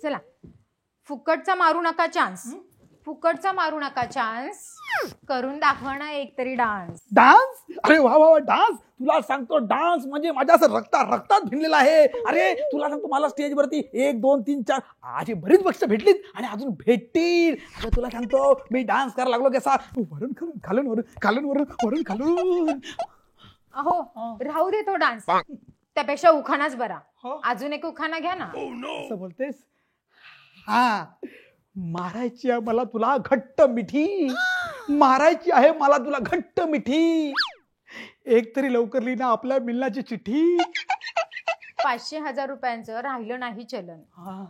चला, फुकटचा मारू नका चान्स. फुकटचा मारू नका चान्स. करून दाखवा ना एक तरी डान्स. डान्स? अरे वा वा, डान्स. तुला सांगतो, डान्स म्हणजे माझ्या असं रक्तात भिनलेला आहे. अरे तुला सांगतो, मला स्टेजवरती 1 2 3 4 अशी बरीच बक्षीस भेटलीत आणि अजून भेटतील. अगं तुला सांगतो, मी डान्स करायला लागलो की असा वरून खालून खालून वरून खालून वरून खालून. अहो राहू दे तो डान्स, त्यापेक्षा उखाणाच बरा. अजून एक उखाणा घ्या ना. असं बोलतेस? हा, मारायची आहे मला तुला घट्ट मिठी, मारायची आहे मला तुला घट्ट मिठी, एक तरी लवकर लिही ना आपल्या मिलनाची चिठ्ठी. 500,000 रुपयांचं राहिलं नाही चलन.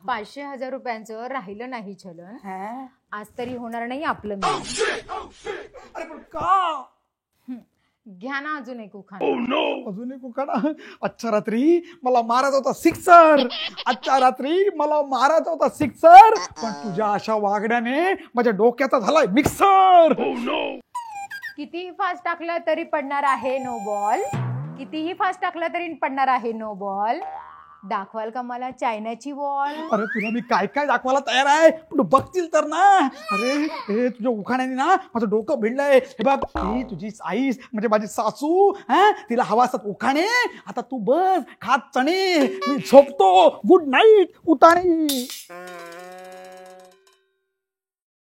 500,000 रुपयांचं राहिलं नाही चलन. आज तरी होणार नाही आपलं मिलन. अरे पण का? घ्या ना अजून एक उखाणा. अजून एक उखाणा. अच्छा रात्री मला मारायचा होता सिक्सर, अच्छा रात्री मला मारायचा होता सिक्सर, पण तुझ्या अशा वागण्याने माझ्या डोक्याचा झालाय मिक्सर. कितीही फास्ट टाकलं तरी पडणार आहे नो बॉल. कितीही फास्ट टाकलं तरी पडणार आहे नो बॉल. दाखवाल का मला चायनाची वॉल? अरे तुला मी काय काय दाखवायला तयार आहे, पण बघतील तर ना. अरे हे तुझ्या उखाण्याने ना माझं डोकं भिडलंय. हे बघ, ही तुझी आईस म्हणजे माझी सासू, तिला हवा असतात उखाणे. आता तू बस खात चणे, मी झोपतो. Good night उताणी.